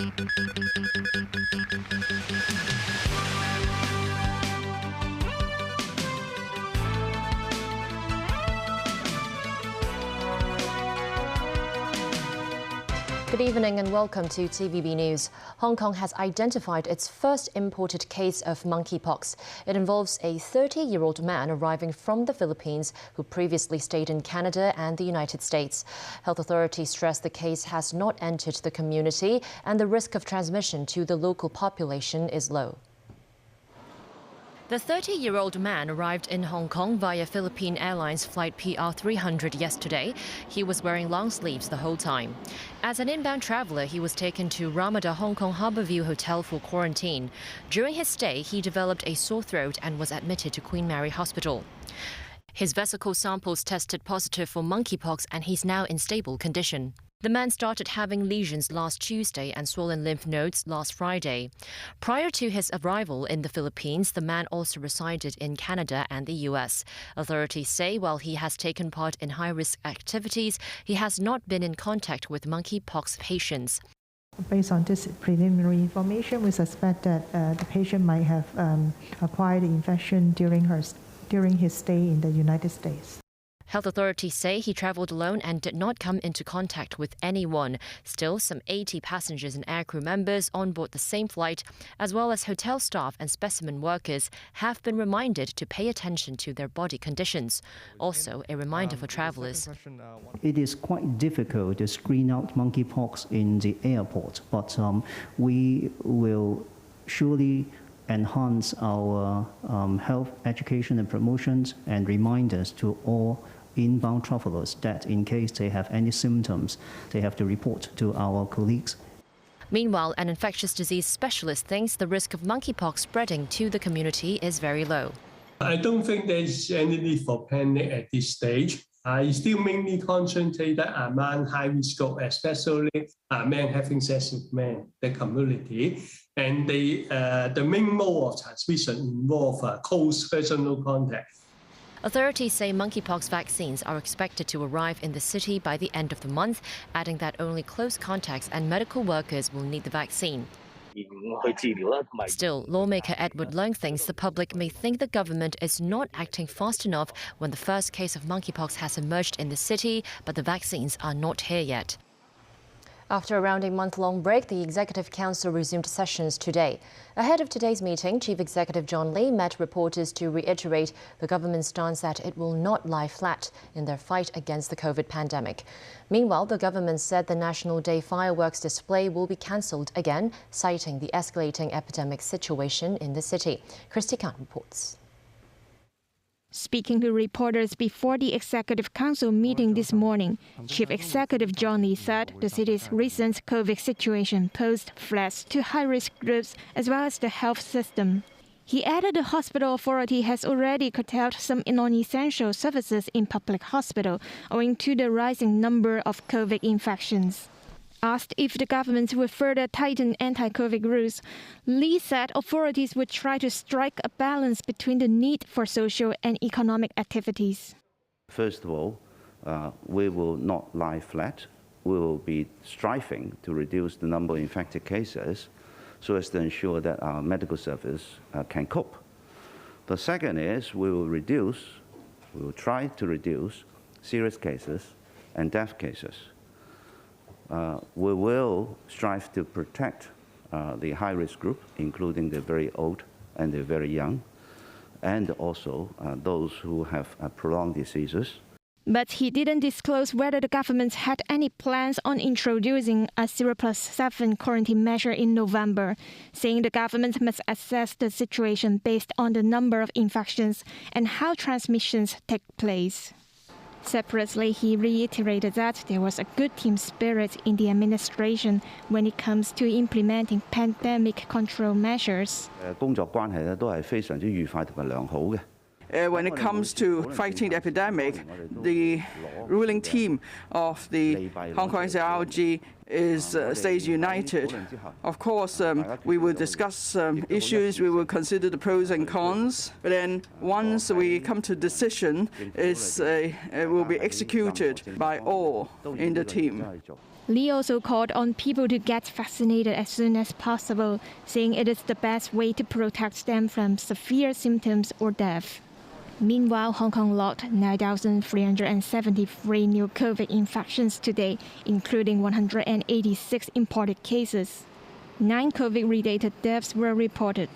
Good evening and welcome to TVB News. Hong Kong has identified its first imported case of monkeypox. It involves a 30-year-old man arriving from the Philippines who previously stayed in Canada and the United States. Health authorities stress the case has not entered the community and the risk of transmission to the local population is low. The 30-year-old man arrived in Hong Kong via Philippine Airlines flight PR300 yesterday. He was wearing long sleeves the whole time. As an inbound traveller, he was taken to Ramada Hong Kong Harbourview Hotel for quarantine. During his stay, he developed a sore throat and was admitted to Queen Mary Hospital. His vesicle samples tested positive for monkeypox and he's now in stable condition. The man started having lesions last Tuesday and swollen lymph nodes last Friday. Prior to his arrival in the Philippines, the man also resided in Canada and the US. Authorities say while he has taken part in high-risk activities, he has not been in contact with monkeypox patients. Based on this preliminary information, we suspect that the patient might have acquired the infection during his stay in the United States. Health authorities say he travelled alone and did not come into contact with anyone. Still, some 80 passengers and aircrew members on board the same flight, as well as hotel staff and specimen workers, have been reminded to pay attention to their body conditions. Also, a reminder for travellers. It is quite difficult to screen out monkeypox in the airport, but we will surely enhance our health education and promotions and reminders to all inbound travelers that in case they have any symptoms, they have to report to our colleagues. Meanwhile, an infectious disease specialist thinks the risk of monkeypox spreading to the community is very low. I don't think there's any need for panic at this stage. I still mainly concentrate among high risk group, especially men having sex with men, the community, and the main mode of transmission involve close personal contact. Authorities say monkeypox vaccines are expected to arrive in the city by the end of the month, adding that only close contacts and medical workers will need the vaccine. Still, lawmaker Edward Leung thinks the public may think the government is not acting fast enough when the first case of monkeypox has emerged in the city, but the vaccines are not here yet. After around a month-long break, the Executive Council resumed sessions today. Ahead of today's meeting, Chief Executive John Lee met reporters to reiterate the government's stance that it will not lie flat in their fight against the COVID pandemic. Meanwhile, the government said the National Day fireworks display will be cancelled again, citing the escalating epidemic situation in the city. Christy Khan reports. Speaking to reporters before the Executive Council meeting this morning, Chief Executive John Lee said the city's recent COVID situation posed threats to high-risk groups as well as the health system. He added the hospital authority has already curtailed some non-essential services in public hospital owing to the rising number of COVID infections. Asked if the government would further tighten anti-COVID rules, Lee said authorities would try to strike a balance between the need for social and economic activities. First of all, we will not lie flat. We will be striving to reduce the number of infected cases so as to ensure that our medical service can cope. The second is we will try to reduce serious cases and death cases. We will strive to protect the high-risk group, including the very old and the very young, and also those who have prolonged diseases. But he didn't disclose whether the government had any plans on introducing a 0+7 quarantine measure in November, saying the government must assess the situation based on the number of infections and how transmissions take place. Separately, he reiterated that there was a good team spirit in the administration when it comes to implementing pandemic control measures. When it comes to fighting the epidemic, the ruling team of the Hong Kong SLG stays united. Of course, we will discuss issues, we will consider the pros and cons, but then once we come to decision, it will be executed by all in the team. Lee also called on people to get vaccinated as soon as possible, saying it is the best way to protect them from severe symptoms or death. Meanwhile, Hong Kong logged 9,373 new COVID infections today, including 186 imported cases. 9 COVID-related deaths were reported.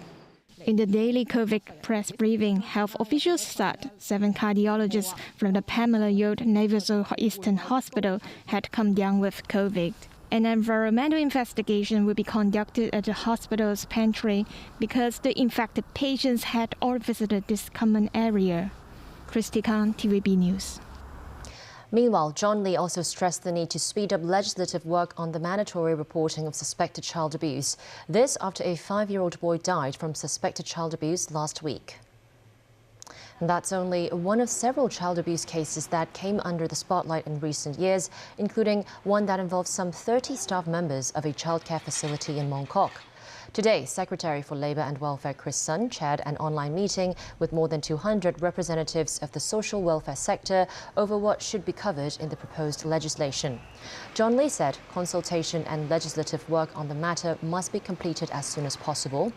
In the daily COVID press briefing, health officials said 7 cardiologists from the Pamela Yode Naval Eastern Hospital had come down with COVID. An environmental investigation will be conducted at the hospital's pantry because the infected patients had all visited this common area. Christy Khan, TVB News. Meanwhile, John Lee also stressed the need to speed up legislative work on the mandatory reporting of suspected child abuse. This after a 5-year-old boy died from suspected child abuse last week. And that's only one of several child abuse cases that came under the spotlight in recent years, including one that involves some 30 staff members of a childcare facility in Mong Kok. Today, Secretary for Labour and Welfare Chris Sun chaired an online meeting with more than 200 representatives of the social welfare sector over what should be covered in the proposed legislation. John Lee said consultation and legislative work on the matter must be completed as soon as possible.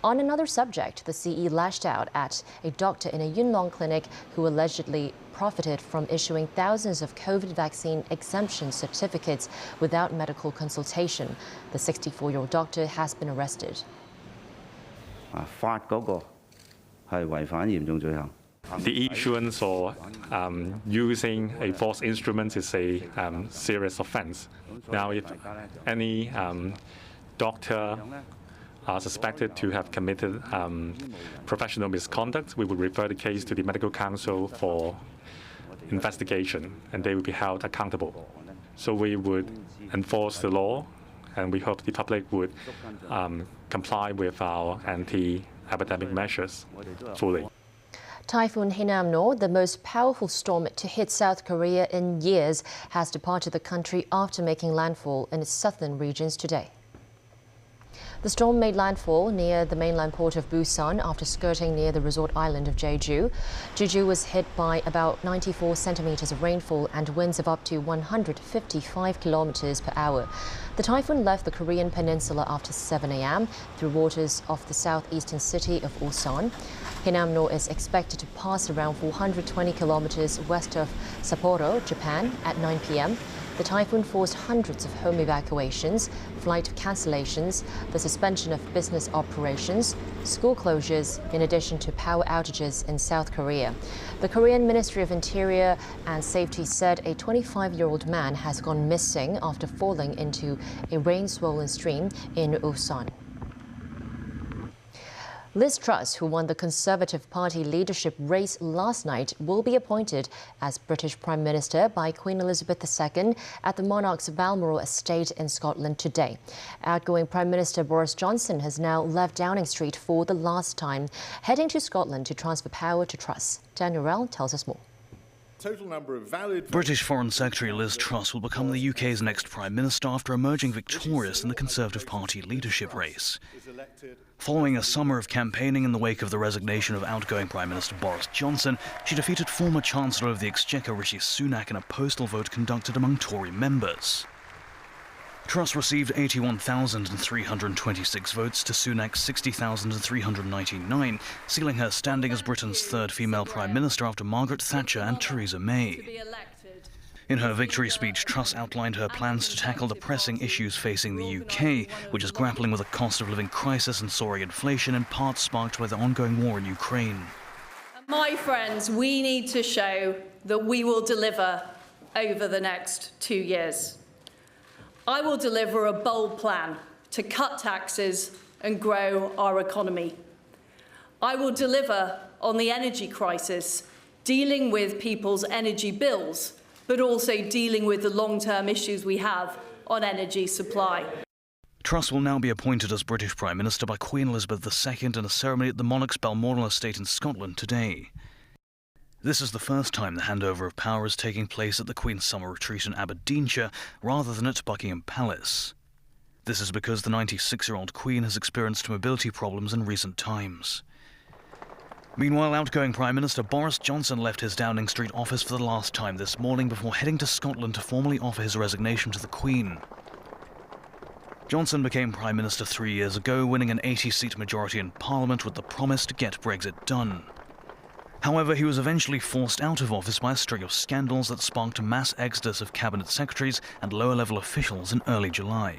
On another subject, the CE lashed out at a doctor in a Yuen Long clinic who allegedly profited from issuing thousands of COVID vaccine exemption certificates without medical consultation. The 64-year-old doctor has been arrested. The issuance or using a false instrument is a serious offence. Now, if any doctor are suspected to have committed professional misconduct, we will refer the case to the Medical Council for investigation, and they will be held accountable. So we would enforce the law, and we hope the public would comply with our anti-epidemic measures fully. Typhoon Hinamno, the most powerful storm to hit South Korea in years, has departed the country after making landfall in its southern regions today. The storm made landfall near the mainland port of Busan after skirting near the resort island of Jeju. Jeju was hit by about 94 centimeters of rainfall and winds of up to 155 kilometers per hour. The typhoon left the Korean peninsula after 7 a.m. through waters of the southeastern city of Ulsan. Hinamno is expected to pass around 420 kilometers west of Sapporo, Japan, at 9 p.m. The typhoon forced hundreds of home evacuations, flight cancellations, the suspension of business operations, school closures, in addition to power outages in South Korea. The Korean Ministry of Interior and Safety said a 25-year-old man has gone missing after falling into a rain-swollen stream in Ulsan. Liz Truss, who won the Conservative Party leadership race last night, will be appointed as British Prime Minister by Queen Elizabeth II at the monarch's Balmoral estate in Scotland today. Outgoing Prime Minister Boris Johnson has now left Downing Street for the last time, heading to Scotland to transfer power to Truss. Daniel Rell tells us more. British Foreign Secretary Liz Truss will become the UK's next Prime Minister after emerging victorious in the Conservative Party leadership race. Following a summer of campaigning in the wake of the resignation of outgoing Prime Minister Boris Johnson, she defeated former Chancellor of the Exchequer Rishi Sunak in a postal vote conducted among Tory members. Truss received 81,326 votes to Sunak's 60,399, sealing her standing as Britain's third female Prime Minister after Margaret Thatcher and Theresa May. In her victory speech, Truss outlined her plans to tackle the pressing issues facing the UK, which is grappling with a cost of living crisis and soaring inflation, in part sparked by the ongoing war in Ukraine. My friends, we need to show that we will deliver over the next 2 years. I will deliver a bold plan to cut taxes and grow our economy. I will deliver on the energy crisis, dealing with people's energy bills, but also dealing with the long-term issues we have on energy supply. Truss will now be appointed as British Prime Minister by Queen Elizabeth II in a ceremony at the monarch's Balmoral estate in Scotland today. This is the first time the handover of power is taking place at the Queen's summer retreat in Aberdeenshire rather than at Buckingham Palace. This is because the 96-year-old Queen has experienced mobility problems in recent times. Meanwhile, outgoing Prime Minister Boris Johnson left his Downing Street office for the last time this morning before heading to Scotland to formally offer his resignation to the Queen. Johnson became Prime Minister 3 years ago, winning an 80-seat majority in Parliament with the promise to get Brexit done. However, he was eventually forced out of office by a string of scandals that sparked a mass exodus of cabinet secretaries and lower-level officials in early July.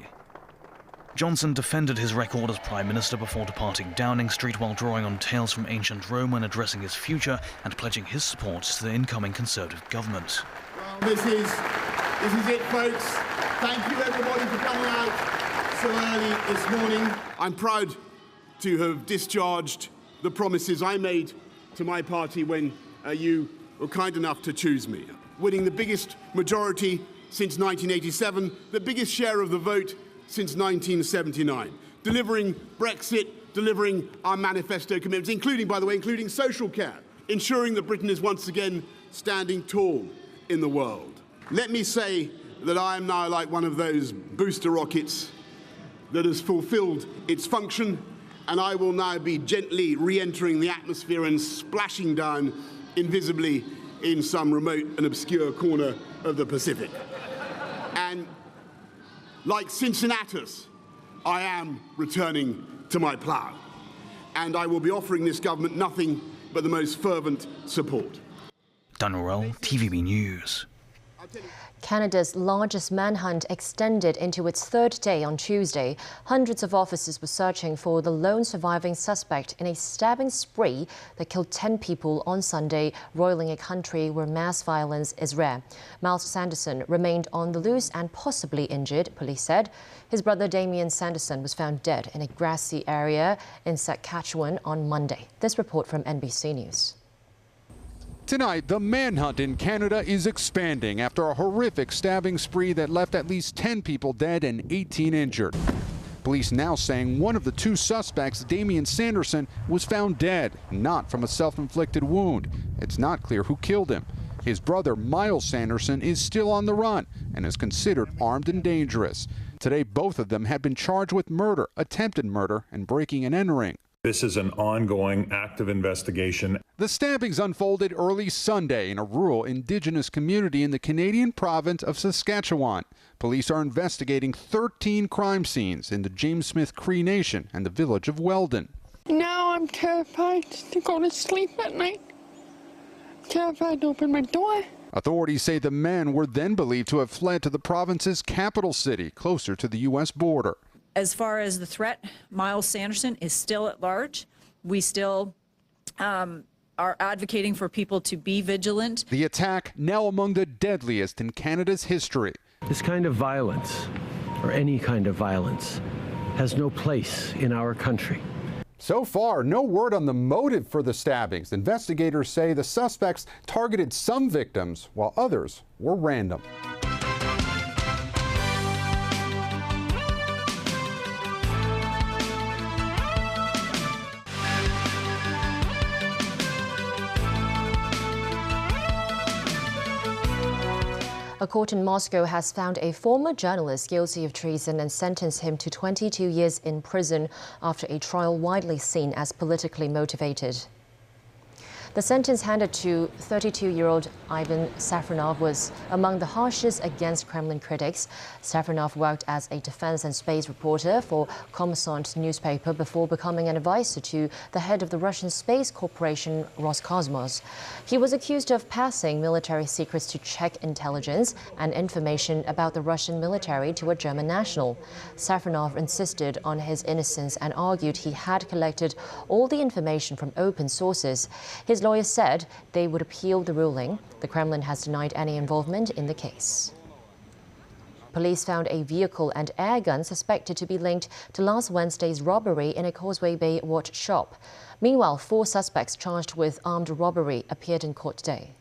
Johnson defended his record as Prime Minister before departing Downing Street while drawing on tales from ancient Rome when addressing his future and pledging his support to the incoming Conservative government. Well, this is it, folks. Thank you, everybody, for coming out so early this morning. I'm proud to have discharged the promises I made to my party when you were kind enough to choose me. Winning the biggest majority since 1987, the biggest share of the vote since 1979. Delivering Brexit, delivering our manifesto commitments, including, by the way, including social care, ensuring that Britain is once again standing tall in the world. Let me say that I am now like one of those booster rockets that has fulfilled its function, and I will now be gently re-entering the atmosphere and splashing down invisibly in some remote and obscure corner of the Pacific. And like Cincinnatus, I am returning to my plough, and I will be offering this government nothing but the most fervent support. Dan Worrell, TVB News. Canada's largest manhunt extended into its third day on Tuesday. Hundreds of officers were searching for the lone surviving suspect in a stabbing spree that killed 10 people on Sunday, roiling a country where mass violence is rare. Miles Sanderson remained on the loose and possibly injured, police said. His brother Damien Sanderson was found dead in a grassy area in Saskatchewan on Monday. This report from NBC News. Tonight, the manhunt in Canada is expanding after a horrific stabbing spree that left at least 10 people dead and 18 injured. Police now saying one of the two suspects, Damien Sanderson, was found dead, not from a self-inflicted wound. It's not clear who killed him. His brother, Miles Sanderson, is still on the run and is considered armed and dangerous. Today, both of them have been charged with murder, attempted murder, and breaking and entering. This is an ongoing, active investigation. The stabbings unfolded early Sunday in a rural Indigenous community in the Canadian province of Saskatchewan. Police are investigating 13 crime scenes in the James Smith Cree Nation and the village of Weldon. Now I'm terrified to go to sleep at night. Terrified to open my door. Authorities say the men were then believed to have fled to the province's capital city, closer to the U.S. border. As far as the threat, Miles Sanderson is still at large. We still are advocating for people to be vigilant. The attack now among the deadliest in Canada's history. This kind of violence, or any kind of violence, has no place in our country. So far, no word on the motive for the stabbings. Investigators say the suspects targeted some victims while others were random. A court in Moscow has found a former journalist guilty of treason and sentenced him to 22 years in prison after a trial widely seen as politically motivated. The sentence handed to 32-year-old Ivan Safronov was among the harshest against Kremlin critics. Safronov worked as a defense and space reporter for Kommersant newspaper before becoming an advisor to the head of the Russian space corporation Roscosmos. He was accused of passing military secrets to Czech intelligence and information about the Russian military to a German national. Safronov insisted on his innocence and argued he had collected all the information from open sources. His lawyers said they would appeal the ruling. The Kremlin has denied any involvement in the case. Police found a vehicle and air gun suspected to be linked to last Wednesday's robbery in a Causeway Bay watch shop. Meanwhile, 4 suspects charged with armed robbery appeared in court today.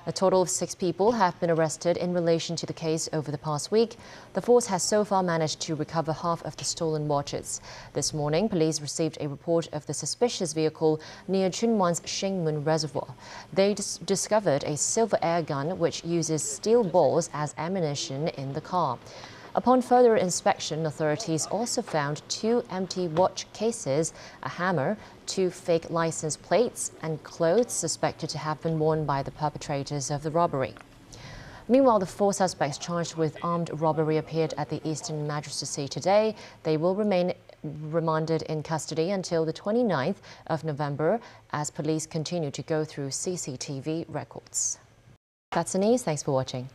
A total of 6 people have been arrested in relation to the case over the past week. The force has so far managed to recover half of the stolen watches. This morning, police received a report of the suspicious vehicle near Chunwan's Shingmun Reservoir. They discovered a silver air gun which uses steel balls as ammunition in the car. Upon further inspection, authorities also found 2 empty watch cases, a hammer, 2 fake license plates, and clothes suspected to have been worn by the perpetrators of the robbery. Meanwhile, the 4 suspects charged with armed robbery appeared at the Eastern Magistracy today. They will remain remanded in custody until the 29th of November as police continue to go through CCTV records. That's the news. Thanks for watching.